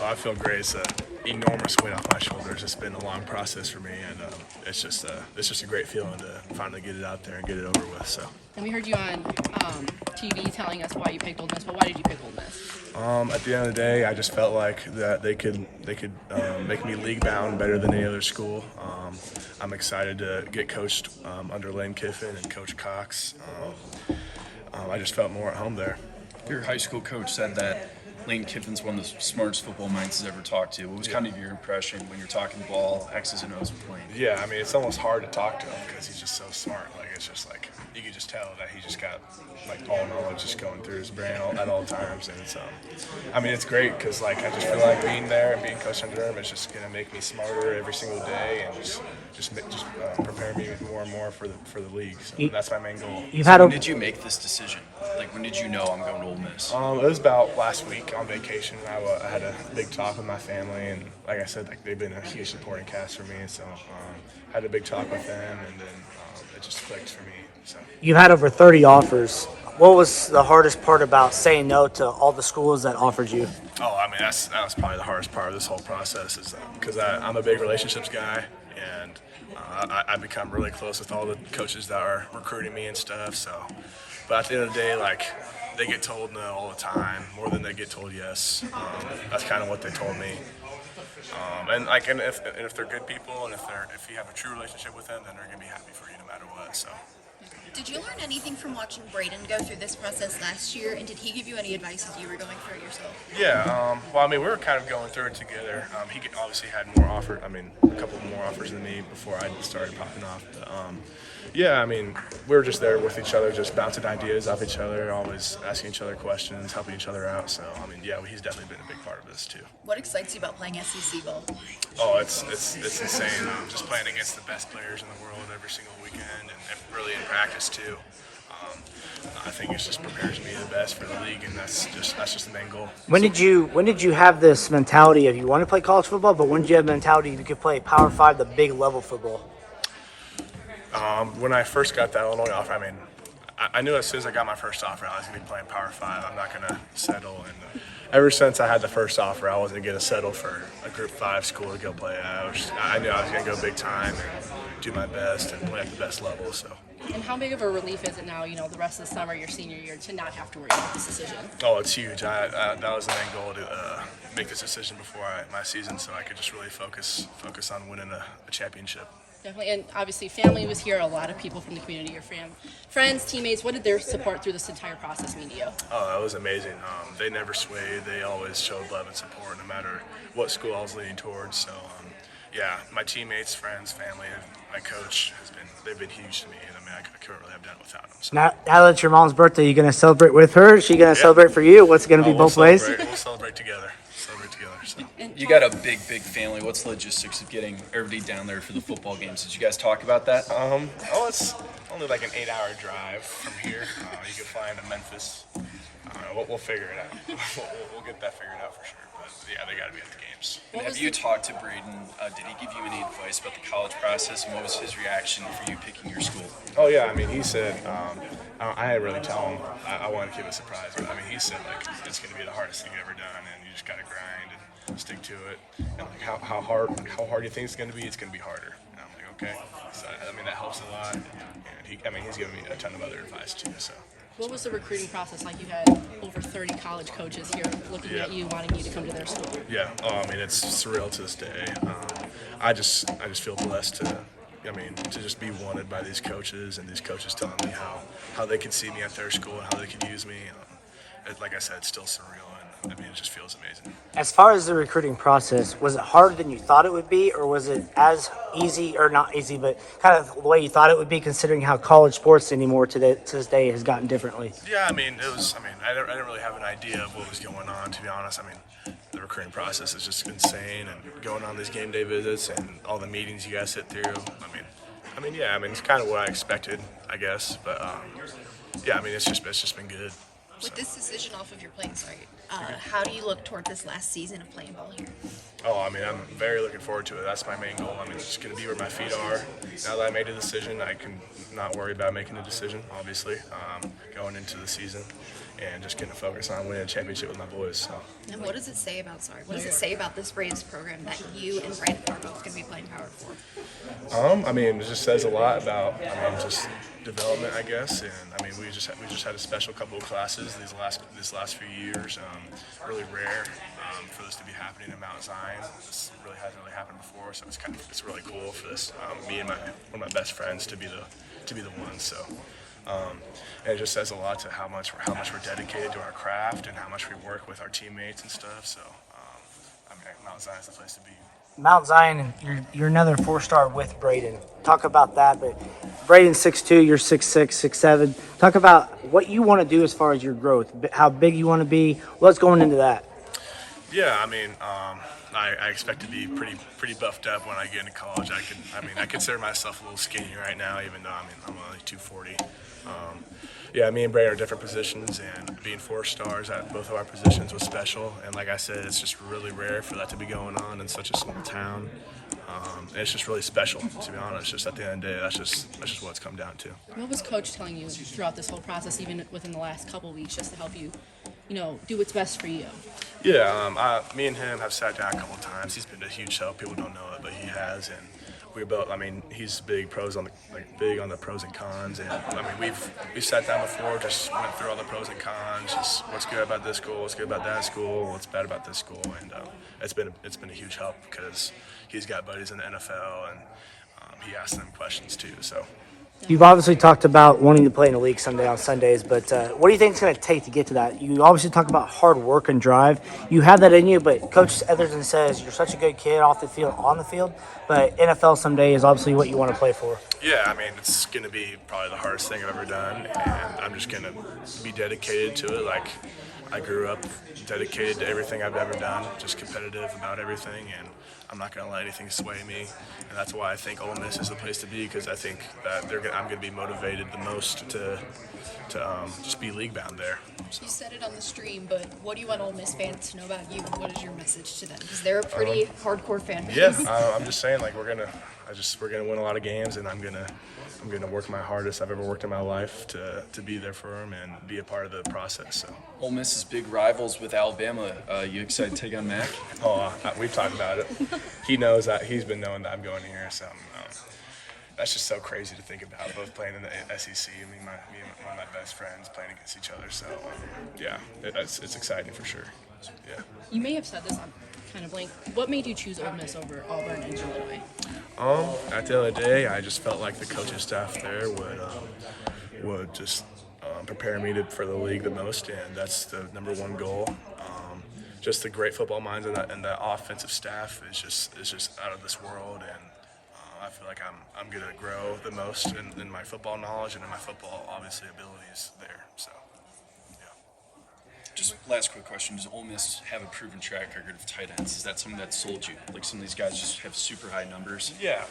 Oh, I feel great. It's an enormous weight off my shoulders. It's been a long process for me, and it's just a great feeling to finally get it out there and get it over with. So. And we heard you on TV telling us why you picked Ole Miss, but why did you pick Ole Miss? At the end of the day, I just felt like that they could make me league bound better than any other school. I'm excited to get coached under Lane Kiffin and Coach Cox. I just felt more at home there. Your high school coach said that Lane Kiffin's one of the smartest football minds he's ever talked to. What was kind of your impression when you're talking ball, X's and O's with Lane? Yeah, I mean, it's almost hard to talk to him because he's just so smart. Like, it's just like, you can just tell that he just got, like, all knowledge just going through his brain at all times. And it's, I mean, it's great because, like, I just feel like being there and being coached under him is just going to make me smarter every single day and just prepare me more and more for the league. So that's my main goal. When did you make this decision? Like, when did you know I'm going to Ole Miss? It was about last week on vacation. I had a big talk with my family, and like I said, like they've been a huge supporting cast for me. So I had a big talk with them, and then it just clicked for me. So You had over 30 offers. What was the hardest part about saying no to all the schools that offered you? Oh, I mean, that was probably the hardest part of this whole process is because I'm a big relationships guy, and I become really close with all the coaches that are recruiting me and stuff. So, but at the end of the day, like, they get told no all the time, more than they get told yes. That's kind of what they told me. And if they're good people, and if you have a true relationship with them, then they're gonna be happy for you no matter what. So. Did you learn anything from watching Braden go through this process last year, and did he give you any advice as you were going through it yourself? Yeah, well, I mean, we were kind of going through it together. He obviously had more a couple more offers than me before I started popping off. But, yeah, I mean, we were just there with each other, just bouncing ideas off each other, always asking each other questions, helping each other out. So, I mean, yeah, he's definitely been a big part of this too. What excites you about playing SEC ball? Oh, it's insane. Just playing against the best players in the world every single weekend, and really in practice too. I think it just prepares me the best for the league, and that's just the main goal. When did you have this mentality of you want to play college football, but when did you have the mentality you could play Power 5, the big level football? When I first got that Illinois offer, I mean, I knew as soon as I got my first offer, I was going to be playing Power 5. I'm not going to settle. And ever since I had the first offer, I wasn't going to settle for a Group 5 school to go play at. I knew I was going to go big time and do my best and play at the best level. So. And how big of a relief is it now, the rest of the summer, your senior year, to not have to worry about this decision? Oh, it's huge. That was the main goal, to make this decision before my season, so I could just really focus on winning a championship. Definitely, and obviously family was here, a lot of people from the community, your friends, teammates. What did their support through this entire process mean to you? Oh, that was amazing. They never swayed. They always showed love and support no matter what school I was leaning towards. So, yeah, my teammates, friends, family, my coach, they've been huge to me, and I mean, I couldn't really have done it without them. So. Now that it's your mom's birthday, you going to celebrate with her? Is she going to celebrate for you? What's it going to be both ways? We'll celebrate together. So. You got a big family. What's the logistics of getting everybody down there for the football games? Did you guys talk about that? It's only like an 8-hour drive from here. You can fly into Memphis. We'll figure it out. We'll get that figured out for sure. But yeah, they got to be at the games. Have you talked to Braden? Did he give you any advice about the college process, and what was his reaction for you picking your school? Oh yeah, I mean, he said I didn't really tell him. I wanted to keep it a surprise, but I mean, he said like it's going to be the hardest thing you've ever done, and you just got to grind and stick to it. And like how hard you think it's going to be, it's going to be harder. And I'm like, okay. So I mean, that helps a lot. And he's given me a ton of other advice too. So. What was the recruiting process like? You had over 30 college coaches here looking at you, wanting you to come to their school. Yeah, I mean, it's surreal to this day. I just feel blessed to just be wanted by these coaches, and these coaches telling me how they could see me at their school and how they could use me. Like I said, it's still surreal, and I mean, it just feels amazing. As far as the recruiting process, was it harder than you thought it would be, or was it as easy, or not easy, but kind of the way you thought it would be, considering how college sports anymore to this day has gotten differently? Yeah, I mean, I didn't really have an idea of what was going on, to be honest. I mean, the recruiting process is just insane, and going on these game day visits and all the meetings you guys sit through. I mean, yeah, it's kind of what I expected, I guess. But yeah, I mean, it's just been good. With this decision off of your playing site, how do you look toward this last season of playing ball here? Oh, I mean, I'm very looking forward to it. That's my main goal. I mean, it's just going to be where my feet are. Now that I made a decision, I can not worry about making a decision, obviously, going into the season, and just going to focus on winning a championship with my boys. So. And what does it say about this Braves program that you and Brandon are both going to be playing power for? I mean, it just says a lot about, just development, I guess. And I mean, we just had a special couple of classes these last few years. Really rare for this to be happening in Mount Zion. This really hasn't happened before, so it's really cool for this. Me and one of my best friends to be the one. So. And it just says a lot to how much we're dedicated to our craft and how much we work with our teammates and stuff. So, Mount Zion's the place to be. Mount Zion, and you're another 4-star with Braden. Talk about that. But Braden's 6'2", you're 6'6", 6'7". Talk about what you want to do as far as your growth, how big you want to be. What's going into that? Yeah, I mean, I expect to be pretty buffed up when I get into college. I consider myself a little skinny right now, even though I'm only 240. Yeah, me and Brandon are different positions, and being 4 stars at both of our positions was special. And like I said, it's just really rare for that to be going on in such a small town. And it's just really special, to be honest. Just at the end of the day, that's just what it's come down to. What was Coach telling you throughout this whole process, even within the last couple of weeks, just to help you, do what's best for you? Yeah, me and him have sat down a couple of times. He's been a huge help. People don't know it, but he has. And he's big on the pros and cons. And we've sat down before, just went through all the pros and cons, just what's good about this school, what's good about that school, what's bad about this school, and it's been a huge help because he's got buddies in the NFL, and he asks them questions too. So. You've obviously talked about wanting to play in the league someday on Sundays, but what do you think it's going to take to get to that? You obviously talk about hard work and drive. You have that in you, but Coach Etherton says you're such a good kid off the field, on the field, but NFL someday is obviously what you want to play for. Yeah, it's going to be probably the hardest thing I've ever done, and I'm just going to be dedicated to it. Like, I grew up dedicated to everything I've ever done, just competitive about everything, and I'm not going to let anything sway me. And that's why I think Ole Miss is the place to be, because I think that I'm going to be motivated the most to just be league bound there. So. You said it on the stream, but what do you want Ole Miss fans to know about you? What is your message to them? Because they're a pretty hardcore fan base. Yeah, I'm just saying, we're gonna win a lot of games, and I'm gonna work my hardest I've ever worked in my life to be there for them and be a part of the process. So. Ole Miss's big rivals with Alabama. You excited to take on Mac? Oh, we've talked about it. He knows that. He's been knowing that I'm going here, so that's just so crazy to think about. Both playing in the SEC, me and one of my best friends playing against each other. So, yeah, it's exciting for sure. Yeah. You may have said this on kind of blank. What made you choose Ole Miss over Auburn and Illinois? At the end of the day, I just felt like the coaching staff there would just prepare me for the league the most, and that's the number one goal. Just the great football minds and the offensive staff is just out of this world, and I feel like I'm going to grow the most in my football knowledge and in my football, obviously, abilities there. So. Just last quick question. Does Ole Miss have a proven track record of tight ends? Is that something that sold you? Like some of these guys just have super high numbers? Yeah,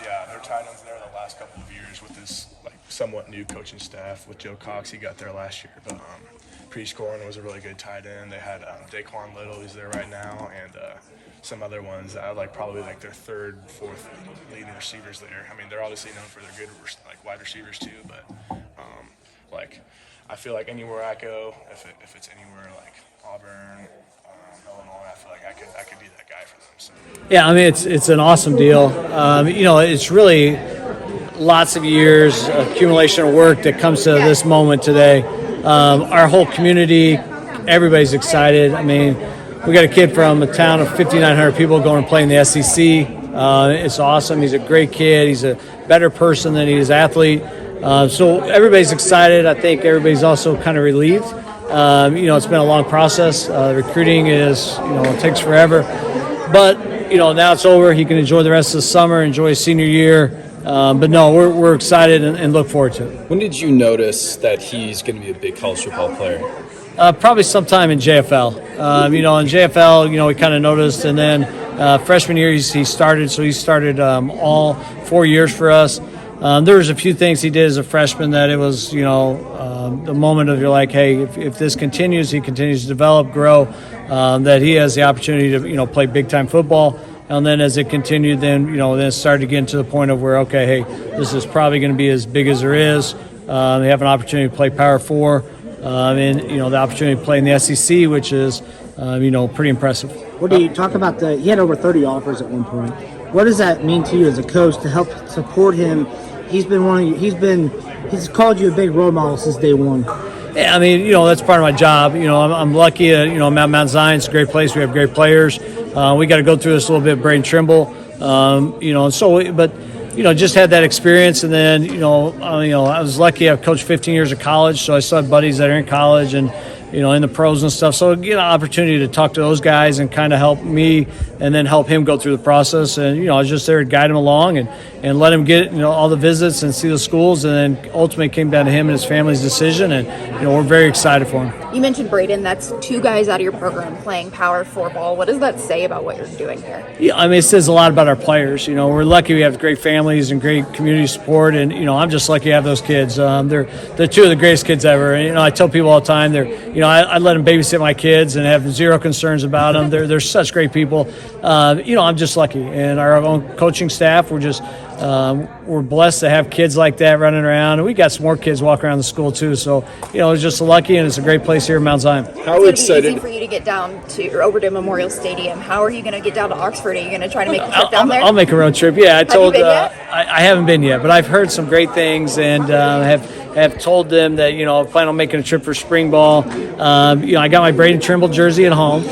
their tight ends there the last couple of years with this somewhat new coaching staff. With Joe Cox, he got there last year, but Prescorn was a really good tight end. They had Daquan Little, who's there right now, and some other ones that are probably their third, fourth leading receivers there. They're obviously known for their good wide receivers too, but I feel like anywhere I go, if it's anywhere like Auburn, Illinois, I feel like I could be that guy for them. So. Yeah, it's an awesome deal. It's really lots of years accumulation of work that comes to this moment today. Our whole community, everybody's excited. We got a kid from a town of 5,900 people going and playing the SEC. It's awesome. He's a great kid. He's a better person than he is athlete. So everybody's excited. I think everybody's also kind of relieved. It's been a long process. Recruiting it takes forever. But, now it's over. He can enjoy the rest of the summer, enjoy his senior year. But no, we're excited and look forward to it. When did you notice that he's going to be a big college football player? Probably sometime in JFL. In JFL, we kind of noticed. And then freshman year, he started. So he started all 4 years for us. There was a few things he did as a freshman that it was, the moment of you're like, hey, if this continues, he continues to develop, grow, that he has the opportunity to, play big-time football. And then as it continued, then it started to get to the point of where, okay, hey, this is probably going to be as big as there is. They have an opportunity to play Power 4, and the opportunity to play in the SEC, which is, pretty impressive. What do you talk about? He had over 30 offers at one point. What does that mean to you as a coach to help support him? He's called you a big role model since day one. Yeah, I mean, that's part of my job. I'm lucky. I'm at Mount Zion. It's a great place. We have great players. We got to go through this a little bit. Braden Trimble, just had that experience, and then I was lucky. I've coached 15 years of college, so I still have buddies that are in college and in the pros and stuff. So get an opportunity to talk to those guys and kind of help me, and then help him go through the process. And I was just there to guide him along and let him get all the visits and see the schools, and then ultimately came down to him and his family's decision. And we're very excited for him. You mentioned Braden. That's 2 guys out of your program playing Power 4 ball. What does that say about what you're doing here? Yeah, I mean, it says a lot about our players. We're lucky we have great families and great community support, and I'm just lucky to have those kids. They're 2 of the greatest kids ever. And, I tell people all the time, I let them babysit my kids and have zero concerns about them. They're such great people. I'm just lucky, and our own coaching staff, we're blessed to have kids like that running around, and we got some more kids walking around the school too. So it's just lucky, and it's a great place here in Mount Zion. How excited! It's easy for you to get down to or over to Memorial Stadium. How are you going to get down to Oxford? Are you going to try to make a trip down there? I'll make a road trip. Yeah, Have you been yet? I haven't been yet, but I've heard some great things, and have told them that I plan on making a trip for spring ball. I got my Braden Trimble jersey at home,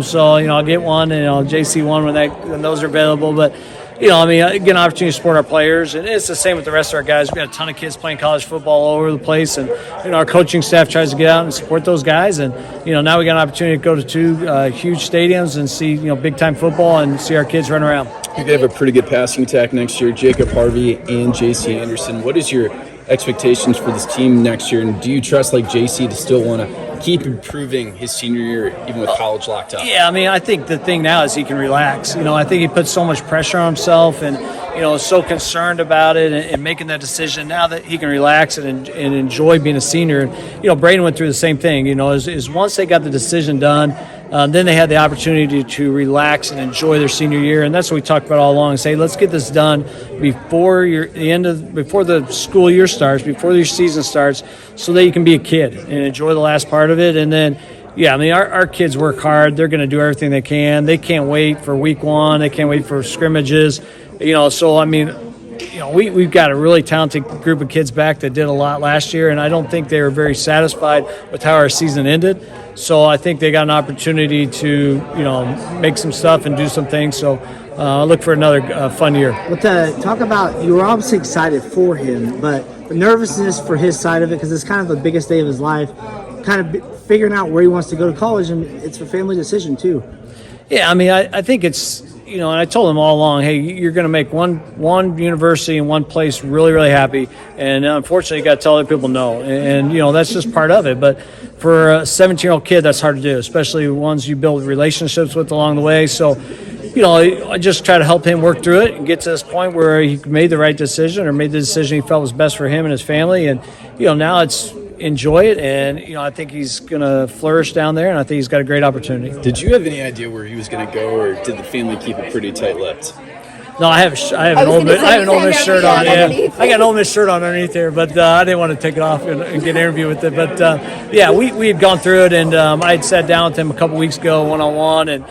so I'll get one, and JC one when those are available. But get an opportunity to support our players, and it's the same with the rest of our guys. We got a ton of kids playing college football all over the place, and our coaching staff tries to get out and support those guys. And now we got an opportunity to go to 2 huge stadiums and see big time football and see our kids run around. You have a pretty good passing attack next year. Jacob Harvey and JC Anderson. What is your expectations for this team next year, and do you trust JC to still want to keep improving his senior year even with college locked up? Yeah, I think the thing now is he can relax. I think he puts so much pressure on himself and is so concerned about it and making that decision. Now that he can relax and enjoy being a senior. Braden went through the same thing. Is once they got the decision done, then they had the opportunity to relax and enjoy their senior year, and that's what we talked about all along. Say, let's get this done before the school year starts, before your season starts, so that you can be a kid and enjoy the last part of it. And then, our kids work hard. They're going to do everything they can. They can't wait for week 1. They can't wait for scrimmages. We've got a really talented group of kids back that did a lot last year, and I don't think they were very satisfied with how our season ended. So I think they got an opportunity to, make some stuff and do some things. So I look for another fun year. Well, talk about, you were obviously excited for him, but the nervousness for his side of it, because it's kind of the biggest day of his life, kind of figuring out where he wants to go to college, and it's a family decision too. Yeah, I think it's, and I told him all along, hey, you're going to make one university and one place really, really happy. And unfortunately, you got to tell other people no. And that's just part of it. But for a 17-year-old kid, that's hard to do, especially ones you build relationships with along the way. So, I just try to help him work through it and get to this point where he made the right decision or made the decision he felt was best for him and his family. And, now it's enjoy it, and I think he's going to flourish down there, and I think he's got a great opportunity. Did you have any idea where he was going to go, or did the family keep it pretty tight-lipped? No, I have an Ole Miss shirt on. Yeah, I got an Ole Miss shirt on underneath there, but I didn't want to take it off and get an interview with it. But we had gone through it, and I had sat down with him a couple weeks ago, one-on-one, and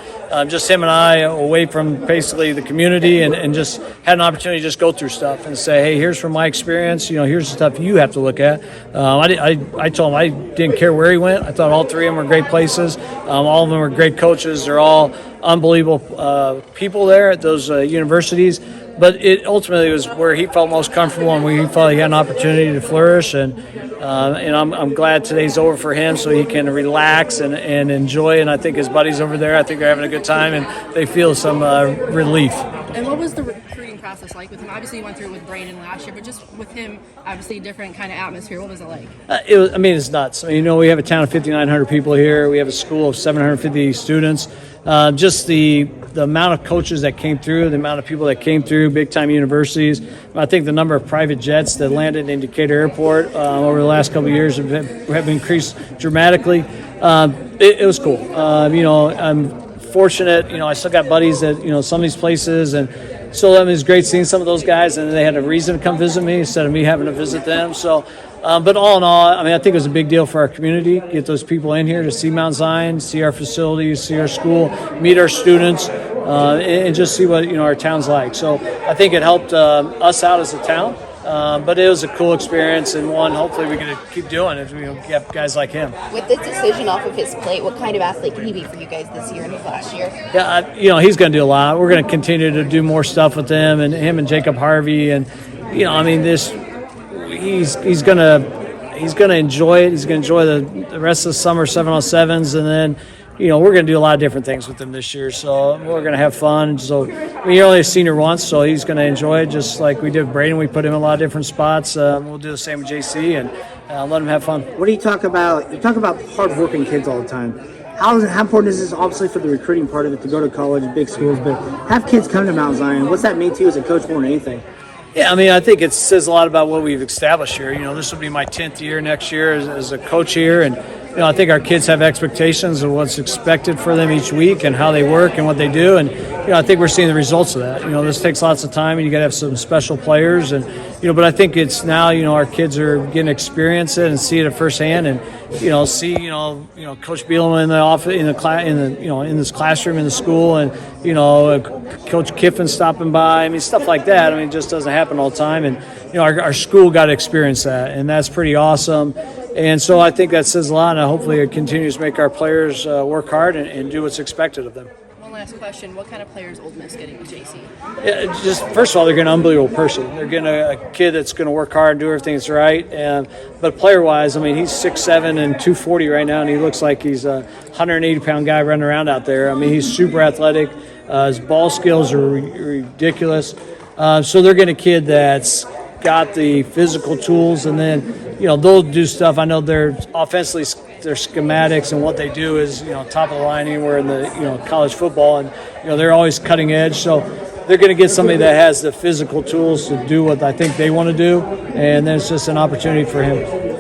just him and I away from basically the community, and just had an opportunity to just go through stuff and say, hey, here's from my experience. Here's the stuff you have to look at. I told him I didn't care where he went. I thought all 3 of them were great places. All of them were great coaches. They're all unbelievable people there at those universities, but it ultimately was where he felt most comfortable and where he felt he had an opportunity to flourish. And I'm glad today's over for him, so he can relax and enjoy. And I think his buddies over there, I think they're having a good time, and they feel some relief. And what was the recruiting process like with him? Obviously, you went through it with Braden last year, but just with him, obviously, different kind of atmosphere. What was it like? It's nuts. We have a town of 5,900 people here. We have a school of 750 students. just the amount of coaches that came through, the amount of people that came through, big-time universities. I think the number of private jets that landed in Decatur Airport over the last couple of years have increased dramatically. It was cool. I'm fortunate. I still got buddies at some of these places, and so it was great seeing some of those guys, and they had a reason to come visit me instead of me having to visit them. So. But all in all, I think it was a big deal for our community, get those people in here to see Mount Zion, see our facilities, see our school, meet our students, and just see what our town's like. So I think it helped us out as a town, but it was a cool experience, and one hopefully we can keep doing if we get guys like him. With this decision off of his plate, what kind of athlete can he be for you guys this year and last year? Yeah, he's going to do a lot. We're going to continue to do more stuff with him and Jacob Harvey, and this. He's gonna enjoy it. He's gonna enjoy the rest of the summer 7-on-7s, and then we're gonna do a lot of different things with him this year. So we're gonna have fun. So you're only a senior once, so he's gonna enjoy it just like we did with Braden. We put him in a lot of different spots. We'll do the same with JC and let him have fun. What do you talk about? You talk about hardworking kids all the time. How important is this, obviously, for the recruiting part of it to go to college, big schools, but have kids come to Mount Zion? What's that mean to you as a coach more than anything? Yeah, I think it says a lot about what we've established here. This will be my 10th year next year as a coach here, and I think our kids have expectations of what's expected for them each week and how they work and what they do, and I think we're seeing the results of that. This takes lots of time, and you got to have some special players, and but I think it's now our kids are getting to experience it and see it at firsthand, and see Coach Bielema in the office, in this classroom in the school, and Coach Kiffin stopping by. Stuff like that. It just doesn't happen all the time, and our school got to experience that, and that's pretty awesome. And so I think that says a lot, and hopefully it continues to make our players work hard and do what's expected of them. One last question: what kind of players Old Miss getting with JC? Yeah, just first of all, they're getting an unbelievable person. They're getting a kid that's going to work hard and do everything that's right. But player-wise, he's 6'7" and 240 right now, and he looks like he's a 180-pound guy running around out there. He's super athletic. His ball skills are ridiculous. So they're getting a kid that's got the physical tools, and then they'll do stuff. I know they're offensively, their schematics and what they do is top of the line anywhere in the college football, and they're always cutting edge. So they're going to get somebody that has the physical tools to do what I think they want to do, and then it's just an opportunity for him.